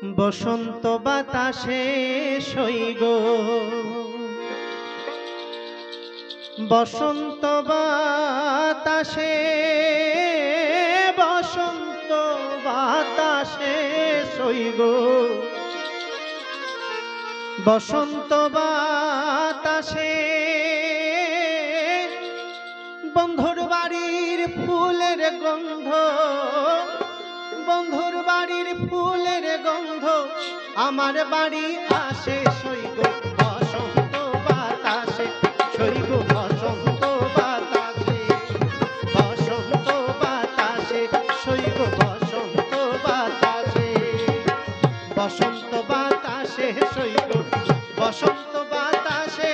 বসন্ত বাতাসে সইগ বসন্ত বাতাসে বসন্ত বাতাসে সইগ বসন্ত বাতাসে বন্ধুর বাড়ির ফুলের গন্ধ বন্ধুর বাড়ির ফুলের গন্ধ আমার বাড়ি আসে সইগ বসন্ত বাতাসে সইগ বসন্ত বাতাসে বসন্ত বাতাসে সইগ বসন্ত বাতাসে বসন্ত বাতাসে সইগ বসন্ত বাতাসে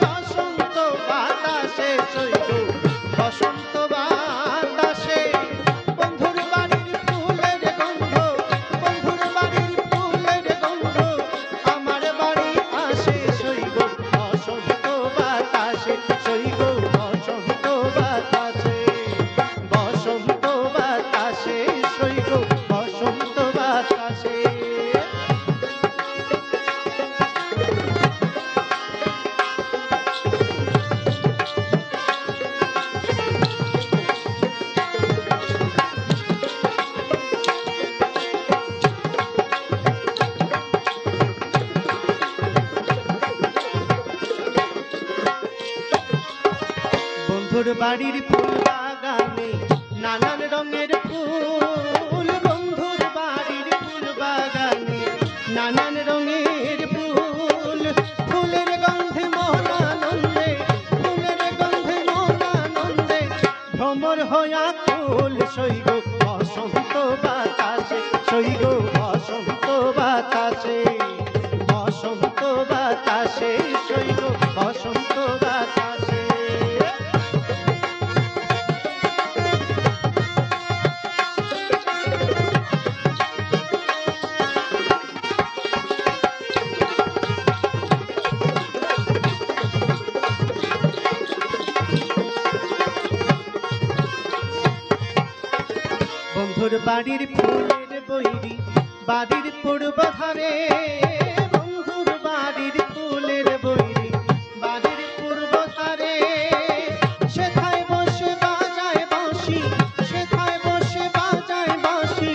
বসন্ত বাতাসে সইগ বসন্ত বাতাসে বন্ধুর বাড়ির ফুলের গন্ধ বন্ধুর বাড়ির ফুলের গন্ধ আমার বাড়ি আসে সইগ বসন্ত বাতাসে সইগ বসন্ত বাতাসে বসন্ত বাতাসে সইগ বসন্ত বাতাসে। বন্ধুর বাড়ির ফুল বাগানে নানান রঙের ফুল বন্ধুর বাড়ির ফুল বাগানে নানান রঙের ফুল ফুলের গন্ধে মন আনন্দে ফুলের গন্ধে মন আনন্দে ভ্রমর হয়া ফুল সইগ বসন্ত বাতাসে সইগ বসন্ত বাতাসে বসন্ত বাতাসে সইগ বসন্ত বাতাসে। বন্ধুর বাড়ির ফুলের বৈরি বাড়ির পূর্ব ধারে বন্ধুর বাড়ির ফুলের বৈরি বাড়ির পূর্ব ধারে সেথায় বসে বাজায় বাঁশি সেথায় বসে বাজায় বাঁশি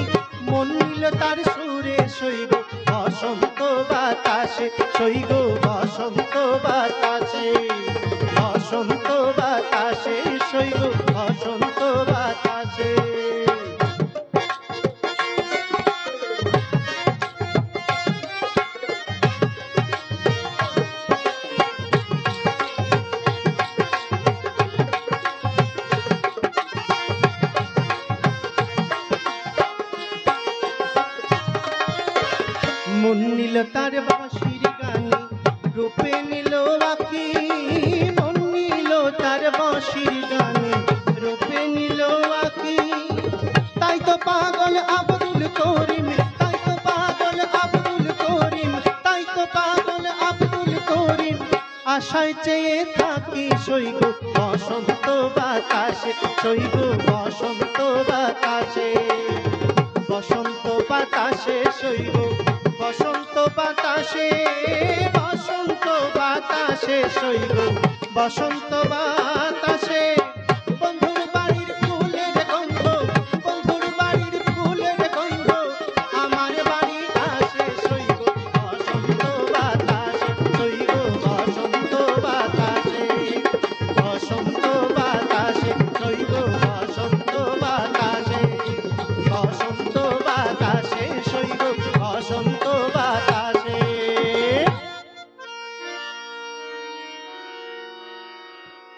মন নিল তার সুরে সইগ বসন্ত বাতাসে সইগ বসন্ত বাতাসে বসন্ত বাতাসে সইগ বসন্ত বাতাসে। মন নিল তার বাঁশির গানে রূপে নিল আঁকি মন নিল তার বাঁশির গানে রূপে নিল আঁকি তাই তো পাগল আব্দুল করিম তাই তো পাগল আব্দুল করিম তাই তো পাগল আব্দুল করিম আশায় চেয়ে থাকি সইগ বসন্ত বাতাসে সইগ বসন্ত বাতাসে বসন্ত বাতাসে সইগ বসন্ত বাতাসে বসন্ত বাতাসে সইগ বসন্ত বাতাসে বন্ধুর বাড়ির ফুলের গন্ধ বন্ধুর বাড়ির ফুলের গন্ধ আমার বাড়ি আসে সইগ বসন্ত বাতাসে সইগ বসন্ত বাতাসে বসন্ত বাতাসে সইগ বসন্ত বাতাসে বসন্ত বাতাসে সইগ বসন্ত